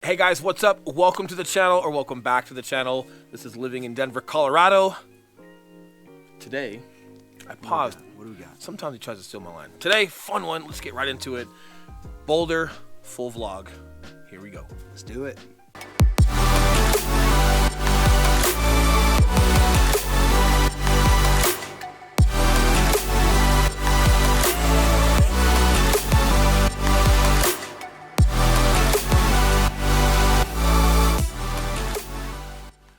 Hey guys, what's up? Welcome to the channel, or welcome back to the channel. This is Living in Denver, Colorado. Today, I paused. What do we got? Sometimes he tries to steal my line. Today, fun one. Let's get right into it. Boulder, full vlog. Here we go. Let's do it.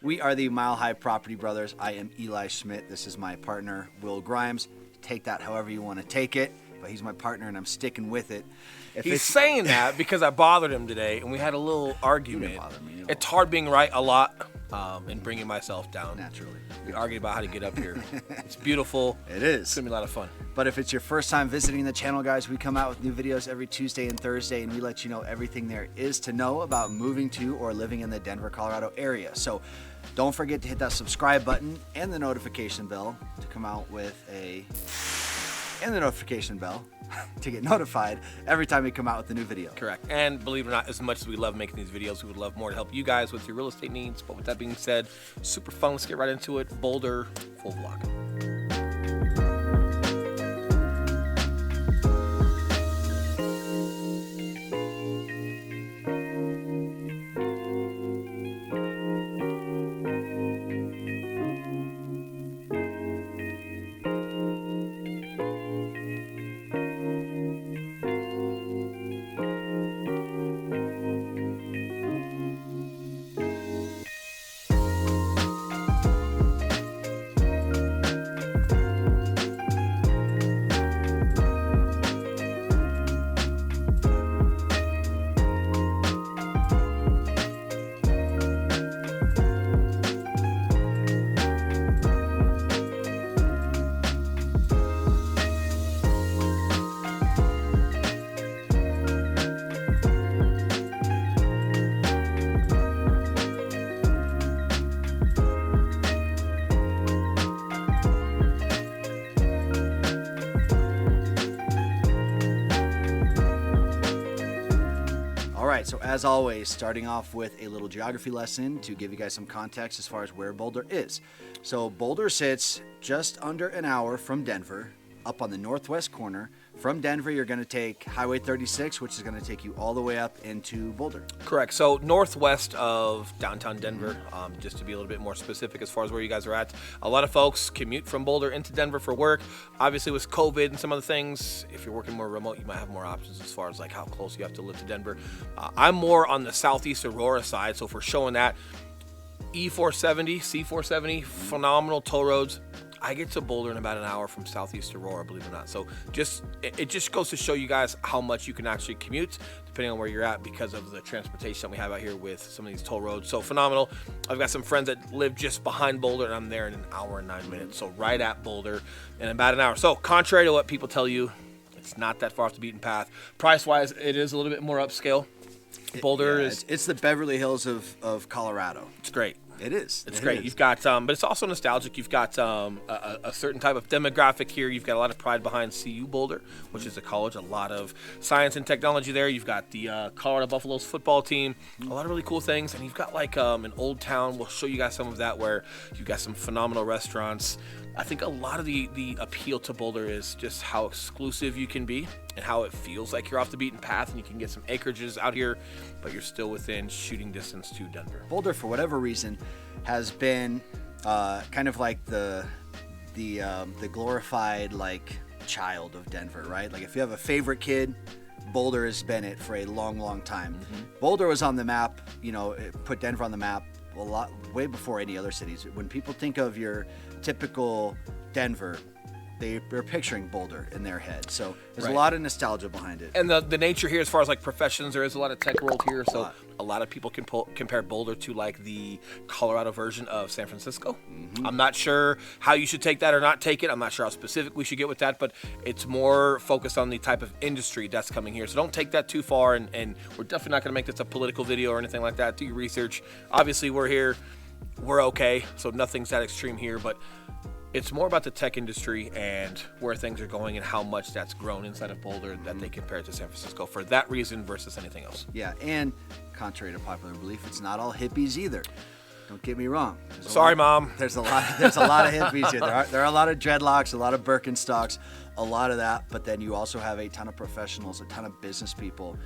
We are the Mile High Property Brothers. I am Eli Schmidt. This is my partner, Will Grimes. Take that however you want to take it, but he's my partner and I'm sticking with it. He's saying that because I bothered him today and we had a little argument. You didn't bother me at all. It's hard being right a lot and bringing myself down. Naturally. We argued about how to get up here. It's beautiful. It is. It's going to be a lot of fun. But if it's your first time visiting the channel, guys, we come out with new videos every Tuesday and Thursday, and we let you know everything there is to know about moving to or living in the Denver, Colorado area. So don't forget to hit that subscribe button and the notification bell to come out with to get notified every time we come out with a new video. Correct. And believe it or not, as much as we love making these videos, we would love more to help you guys with your real estate needs. But with that being said, super fun. Let's get right into it. Boulder, full vlog. So as always, starting off with a little geography lesson to give you guys some context as far as where Boulder is. So Boulder sits just under an hour from Denver, up on the northwest corner. From Denver, you're going to take Highway 36, which is going to take you all the way up into Boulder. Correct. So northwest of downtown Denver, just to be a little bit more specific as far as where you guys are at. A lot of folks commute from Boulder into Denver for work. Obviously, with COVID and some other things, if you're working more remote, you might have more options as far as like how close you have to live to Denver. I'm more on the southeast Aurora side, so if we're showing that, E470, C470, phenomenal toll roads. I get to Boulder in about an hour from southeast Aurora, believe it or not. So it just goes to show you guys how much you can actually commute depending on where you're at because of the transportation we have out here with some of these toll roads. So phenomenal. I've got some friends that live just behind Boulder and I'm there in an hour and 9 minutes. So right at Boulder in about an hour. So contrary to what people tell you, it's not that far off the beaten path. Price-wise, it is a little bit more upscale. Boulder is... It's the Beverly Hills of Colorado. It's great. It is. It's great. You've got, but it's also nostalgic. You've got a certain type of demographic here. You've got a lot of pride behind CU Boulder, which is a college. A lot of science and technology there. You've got the Colorado Buffaloes football team. A lot of really cool things. And you've got like an old town. We'll show you guys some of that where you've got some phenomenal restaurants. I think a lot of the appeal to Boulder is just how exclusive you can be and how it feels like you're off the beaten path and you can get some acreages out here, but you're still within shooting distance to Denver. Boulder, for whatever reason, has been kind of like the glorified like child of Denver, right? Like if you have a favorite kid, Boulder has been it for a long, long time. Boulder was on the map, you know, it put Denver on the map a lot way before any other cities. When people think of your typical Denver, they're picturing Boulder in their head. So there's a lot of nostalgia behind it. And the nature here, as far as like professions, there is a lot of tech world here. So a lot of people can compare Boulder to like the Colorado version of San Francisco. I'm not sure how you should take that or not take it. I'm not sure how specific we should get with that, but it's more focused on the type of industry that's coming here. So don't take that too far. And we're definitely not going to make this a political video or anything like that. Do your research. Obviously, we're here. We're okay. So nothing's that extreme here, but It's more about the tech industry and where things are going and how much that's grown inside of Boulder that they compare it to San Francisco for that reason versus anything else. Yeah, and contrary to popular belief, it's not all hippies either. Don't get me wrong. Sorry, Mom. There's a lot of hippies here. There are a lot of dreadlocks, a lot of Birkenstocks, a lot of that. But then you also have a ton of professionals, a ton of business people,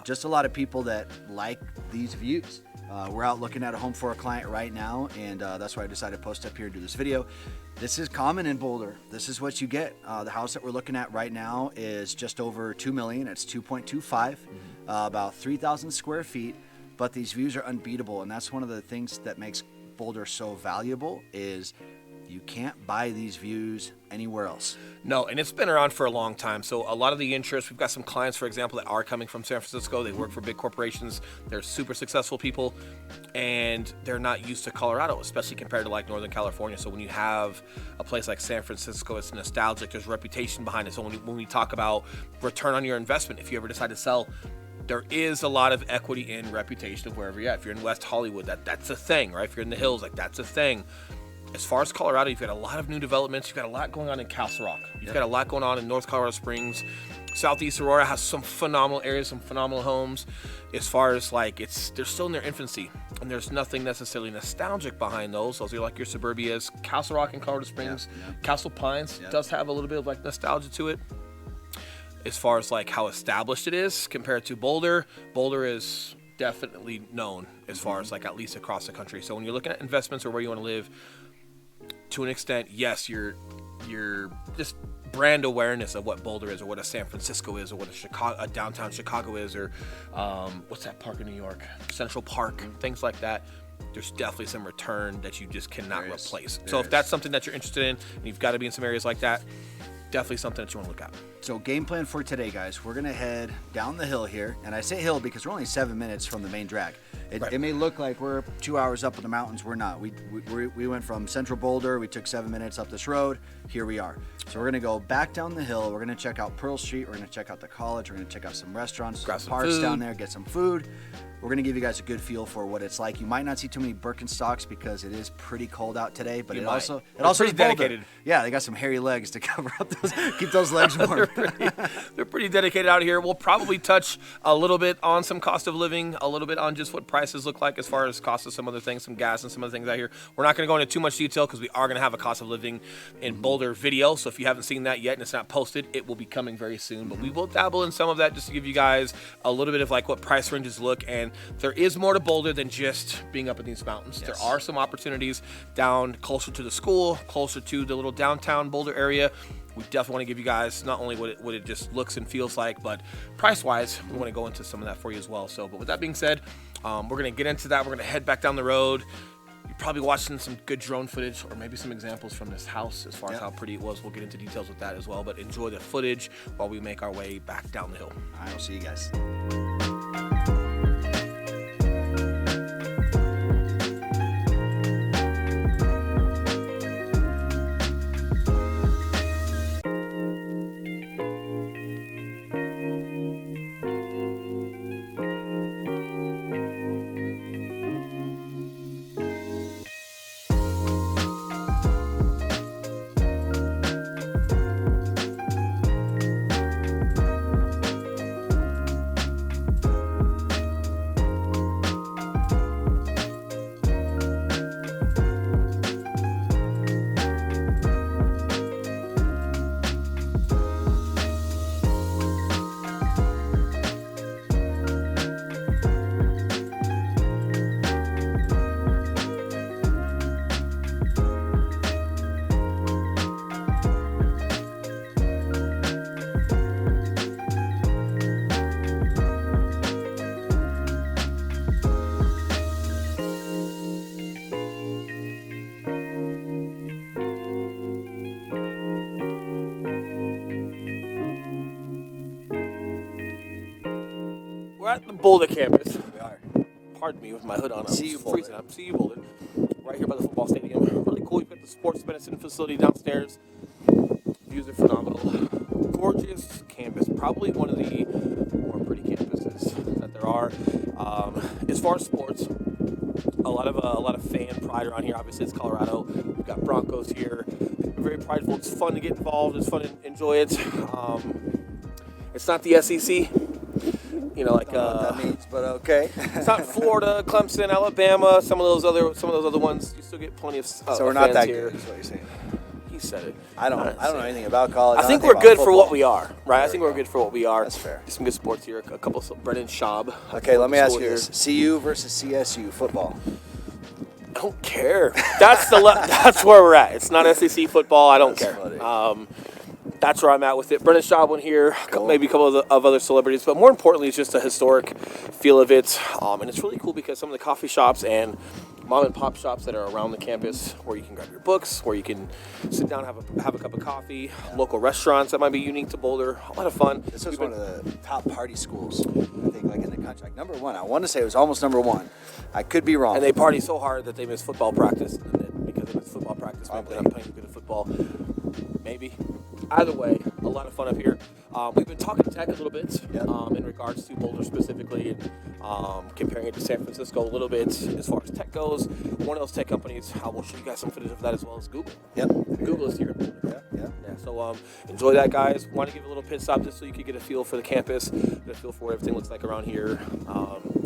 just a lot of people that like these views. We're out looking at a home for a client right now, and that's why I decided to post up here and do this video. This is common in Boulder. This is what you get. The house that we're looking at right now is just over $2 million. It's 2.25, about 3,000 square feet. But these views are unbeatable, and that's one of the things that makes Boulder so valuable is you can't buy these views anywhere else. No, and it's been around for a long time. So a lot of the interest, we've got some clients, for example, that are coming from San Francisco. They work for big corporations. They're super successful people, and they're not used to Colorado, especially compared to like Northern California. So when you have a place like San Francisco, it's nostalgic. There's reputation behind it. So when we talk about return on your investment, if you ever decide to sell, there is a lot of equity in reputation of wherever you're at. If you're in West Hollywood, that's a thing, right? If you're in the hills, like that's a thing. As far as Colorado, you've got a lot of new developments. You've got a lot going on in Castle Rock. You've got a lot going on in North Colorado Springs. Southeast Aurora has some phenomenal areas, some phenomenal homes. As far as like, they're still in their infancy, and there's nothing necessarily nostalgic behind those. Those are like your suburbias. Castle Rock and Colorado Springs, Castle Pines does have a little bit of like nostalgia to it. As far as like how established it is compared to Boulder, Boulder is definitely known as far as like at least across the country. So when you're looking at investments or where you want to live, to an extent, yes, you're just brand awareness of what Boulder is, or what a San Francisco is, or what a downtown Chicago is, or what's that park in New York, Central Park, things like that. There's definitely some return that you just cannot replace. So if that's something that you're interested in, and you've got to be in some areas like that, definitely something that you want to look at. So game plan for today, guys, we're going to head down the hill here. And I say hill because we're only 7 minutes from the main drag. It may look like we're 2 hours up in the mountains. We're not. We went from central Boulder. We took 7 minutes up this road. Here we are. So we're going to go back down the hill. We're going to check out Pearl Street. We're going to check out the college. We're going to check out some restaurants, some parks food down there, get some food. We're going to give you guys a good feel for what it's like. You might not see too many Birkenstocks because it is pretty cold out today, but it also pretty is dedicated. Boulder. Yeah, they got some hairy legs to cover up keep those legs warm. They're pretty dedicated out here. We'll probably touch a little bit on some cost of living, a little bit on just what prices look like as far as cost of some other things, some gas and some other things out here. We're not going to go into too much detail because we are going to have a cost of living in Boulder video. So if you haven't seen that yet and it's not posted, it will be coming very soon. But we will dabble in some of that just to give you guys a little bit of like what price ranges look. And there is more to Boulder than just being up in these mountains. Yes. There are some opportunities down closer to the school, closer to the little downtown Boulder area. We definitely want to give you guys not only what it just looks and feels like, but price-wise, we want to go into some of that for you as well. So, but with that being said, we're going to get into that. We're going to head back down the road. You're probably watching some good drone footage or maybe some examples from this house as far as how pretty it was. We'll get into details with that as well, but enjoy the footage while we make our way back down the hill. All right, we'll see you guys. We're at the Boulder Campus. We are. Pardon me with my hood on. See you, Boulder. Freezing. See you, Boulder. Right here by the football stadium. Really cool. You've got the sports medicine facility downstairs. Views are phenomenal. Gorgeous campus. Probably one of the more pretty campuses that there are. As far as sports, a lot of fan pride around here. Obviously, it's Colorado. We've got Broncos here. We're very prideful. It's fun to get involved. It's fun to enjoy it. It's not the SEC. You know, like I don't know what that means, but okay. It's not Florida, Clemson, Alabama, some of those other ones. You still get plenty of So we're not fans that here. good, is what you're saying. He said it. I don't know anything about college. I think we're good for what we are, right? I think we're good for what we are. That's fair. Some good sports here. A couple of Brennan Schaub. Okay, let me ask you this: CU versus CSU football. I don't care. That's that's where we're at. It's not SEC football. I don't care. Funny. That's where I'm at with it. Brennan Schaub went here, Cool. maybe a couple of other celebrities, but more importantly, it's just a historic feel of it. And it's really cool because some of the coffee shops and mom and pop shops that are around the campus, where you can grab your books, where you can sit down, have a cup of coffee, local restaurants that might be unique to Boulder. A lot of fun. This was one of the top party schools, I think, like in the country. Like number one. I want to say it was almost number one. I could be wrong. And they party so hard that they miss football practice. And then because they miss football practice, maybe they're not playing good at football. Maybe. Either way, a lot of fun up here. We've been talking tech a little bit in regards to Boulder specifically, and comparing it to San Francisco a little bit as far as tech goes. One of those tech companies, we'll show you guys some footage of that as well as Google. Yep. Google is here in Boulder. Yeah. So enjoy that, guys. Want to give a little pit stop just so you could get a feel for the campus, get a feel for what everything looks like around here.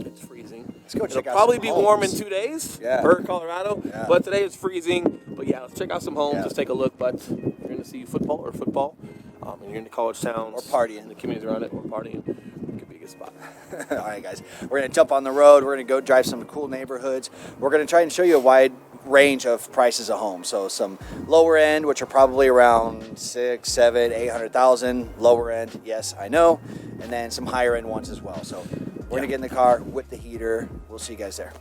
It's freezing. Let's go check It'll out probably some be homes. warm in 2 days. Yeah. Boulder, Colorado. Yeah. But today it's freezing. But yeah, let's check out some homes. Yeah. Let's take a look. But if you're going to see football, and you're in the college towns Or partying. in the communities around it, or partying, it could be a good spot. All right, guys. We're going to jump on the road. We're going to go drive some cool neighborhoods. We're going to try and show you a wide range of prices of homes. So some lower end, which are probably around 6, 7, 800,000. Lower end, yes, I know. And then some higher end ones as well. So we're going to get in the car with the heater. We'll see you guys there.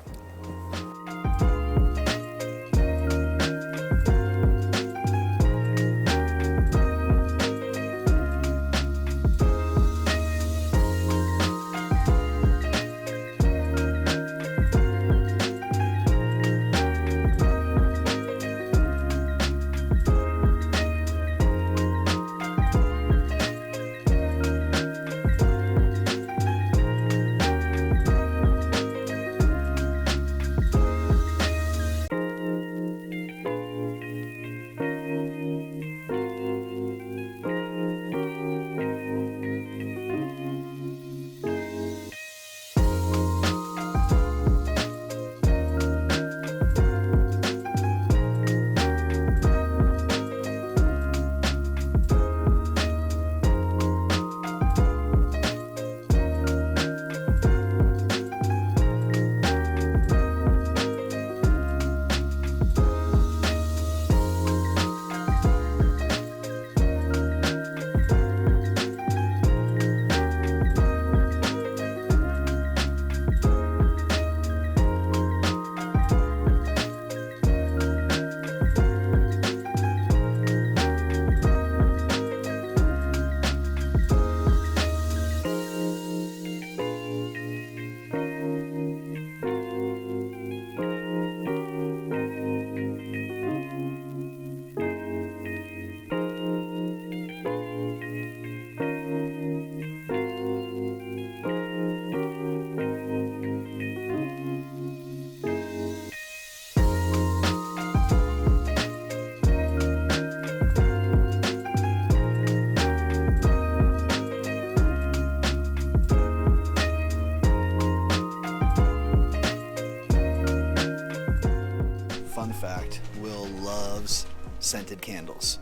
Fun fact, Will loves scented candles.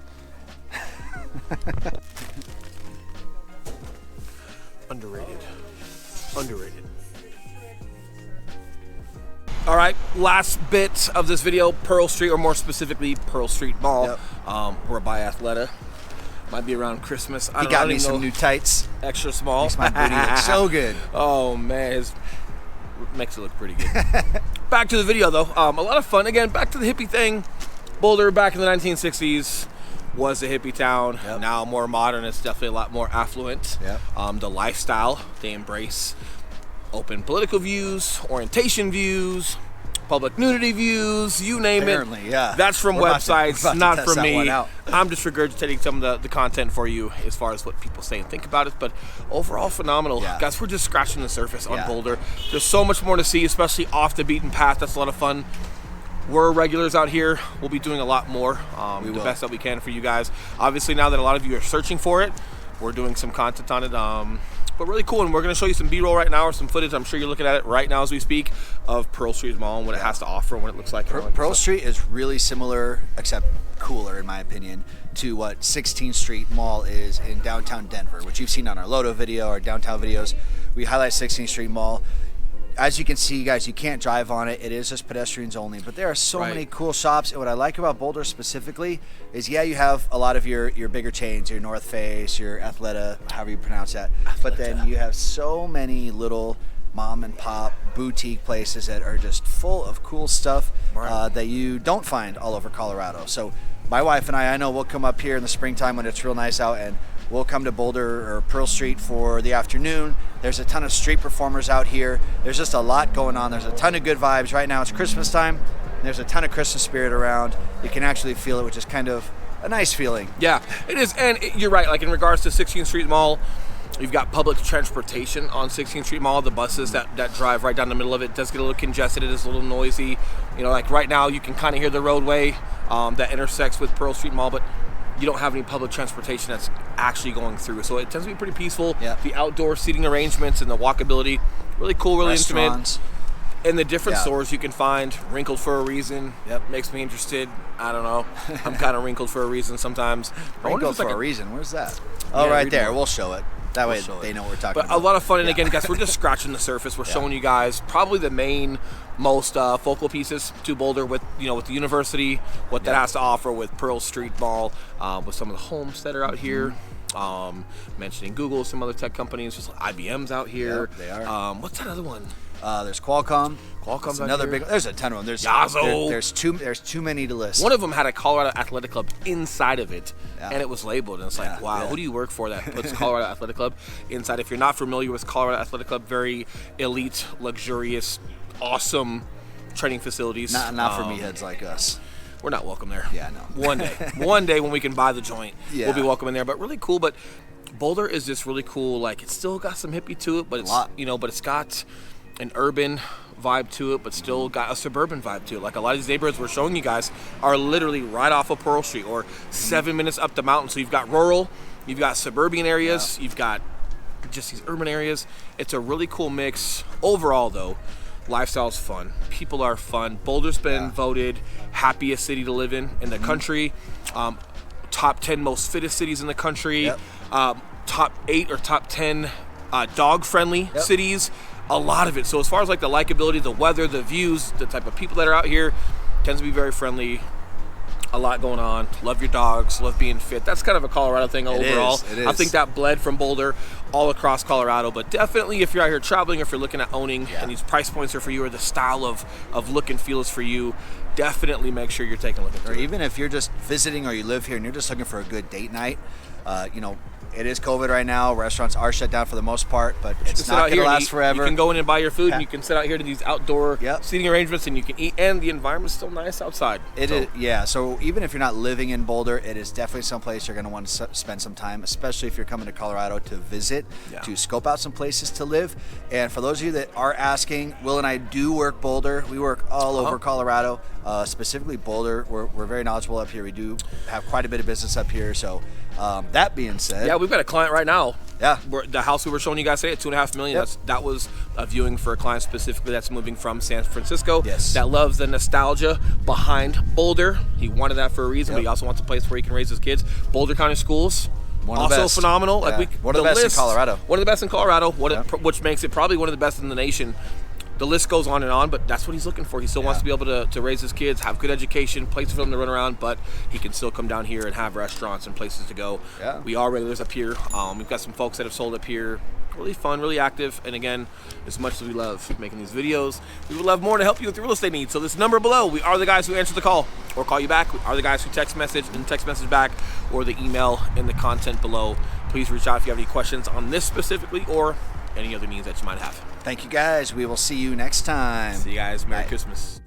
Underrated. All right, last bit of this video, Pearl Street, or more specifically, Pearl Street Mall. Yep. We're by Athleta. Might be around Christmas. He got me some new tights. Extra small. Makes my booty look so good. Oh, man. Makes it look pretty good. Back to the video, though. A lot of fun. Again, back to the hippie thing. Boulder, back in the 1960s, was a hippie town. Yep. Now more modern. It's definitely a lot more affluent. Yep. The lifestyle, they embrace open political views, orientation views, public nudity views, you name Apparently, it. yeah. That's from We're about websites, to not test from that me. one out. I'm just regurgitating some of the content for you as far as what people say and think about it. But overall, phenomenal. Yeah. Guys, we're just scratching the surface on Yeah. Boulder. There's so much more to see, especially off the beaten path. That's a lot of fun. we're regulars out here. We'll be doing a lot more, the best that we can for you guys. Obviously, now that a lot of you are searching for it, we're doing some content on it. But really cool, and we're going to show you some B-roll right now, or some footage. I'm sure you're looking at it right now as we speak, of Pearl Street Mall and what it has to offer and what it looks like. Pearl Street is really similar, except cooler in my opinion, to what 16th Street Mall is in downtown Denver, which you've seen on our Lodo video, our downtown videos. We highlight 16th Street Mall. As you can see, guys, you can't drive on it. It is just pedestrians only. But there are so many cool shops. And what I like about Boulder specifically is, yeah, you have a lot of your bigger chains, your North Face, your Athleta, however you pronounce that. But then you have so many little mom and pop boutique places that are just full of cool stuff that you don't find all over Colorado. So my wife and I know we'll come up here in the springtime when it's real nice out, and we'll come to Boulder or Pearl Street for the afternoon. There's a ton of street performers out here. There's just a lot going on. There's a ton of good vibes. Right now it's Christmas time. There's a ton of Christmas spirit around. You can actually feel it, which is kind of a nice feeling. Yeah, it is. And you're right. Like in regards to 16th Street Mall, you've got public transportation on 16th Street Mall. The buses that drive right down the middle of it does get a little congested. It is a little noisy. You know, like right now you can kind of hear the roadway that intersects with Pearl Street Mall, but you don't have any public transportation that's actually going through. So it tends to be pretty peaceful. Yep. The outdoor seating arrangements and the walkability, really cool, really intimate. And the different stores you can find, wrinkled for a reason. Yep. Makes me interested. I don't know. I'm kind of wrinkled for a reason sometimes. Wrinkled for a reason? Where's that? Oh, right there. We'll show it. That way they know what we're talking about. But a lot of fun, and again, guys, we're just scratching the surface. We're showing you guys probably the main, most focal pieces to Boulder with with the university, what that has to offer with Pearl Street Mall, with some of the homes that are out here. Mentioning Google, some other tech companies, just like IBM's out here. Yep, they are. What's that other one? There's Qualcomm. Qualcomm's another big. There's a ton of them. There's Yazoo. There's too many to list. One of them had a Colorado Athletic Club inside of it, and it was labeled. And it's like, wow, who do you work for that puts Colorado Athletic Club inside? If you're not familiar with Colorado Athletic Club, very elite, luxurious, awesome training facilities. Not for meatheads like us. We're not welcome there. Yeah, no. One day when we can buy the joint, we'll be welcome in there. But really cool. But Boulder is just really cool. Like, it's still got some hippie to it, but but it's got an urban vibe to it, but still got a suburban vibe to it. Like a lot of these neighborhoods we're showing you guys are literally right off of Pearl Street, or 7 minutes up the mountain. So you've got rural, you've got suburban areas, you've got just these urban areas. It's a really cool mix. Overall, though, lifestyle's fun. People are fun. Boulder's been voted happiest city to live in the country. Top 10 most fittest cities in the country. Top 8 or top 10 dog-friendly cities. A lot of it. So as far as like the likability, the weather, the views, the type of people that are out here, tends to be very friendly. A lot going on. Love your dogs. Love being fit. That's kind of a Colorado thing overall. It is. I think that bled from Boulder all across Colorado. But definitely, if you're out here traveling, or if you're looking at owning, and these price points are for you, or the style of look and feel is for you, definitely make sure you're taking a look at it. Or even if you're just visiting or you live here and you're just looking for a good date night, it is COVID right now. Restaurants are shut down for the most part, but it's not going to last forever. You can go in and buy your food, and you can sit out here to these outdoor seating arrangements, and you can eat, and the environment's still nice outside. It is, yeah. So even if you're not living in Boulder, it is definitely someplace you're going to want to spend some time, especially if you're coming to Colorado to visit, to scope out some places to live. And for those of you that are asking, Will and I do work Boulder. We work all over Colorado, specifically Boulder. We're very knowledgeable up here. We do have quite a bit of business up here. So that being said, we've got a client right now. Yeah, the house we were showing you guys today at $2.5 million. That was a viewing for a client specifically that's moving from San Francisco. That loves the nostalgia behind Boulder. He wanted that for a reason, but he also wants a place where he can raise his kids. Boulder County Schools. Also phenomenal. Yeah. Like one of the best in Colorado. One of the best in Colorado. Which makes it probably one of the best in the nation. The list goes on and on, but that's what he's looking for. He still wants to be able to raise his kids, have good education, places for them to run around, but he can still come down here and have restaurants and places to go. We are regulars up here. We've got some folks that have sold up here. Really fun, really active, and again, as much as we love making these videos, we would love more to help you with your real estate needs. So this number below, we are the guys who answer the call or call you back. We are the guys who text message back, or the email in the content below. Please reach out if you have any questions on this specifically or any other needs that you might have. Thank you, guys. We will see you next time. See you guys. Merry Christmas.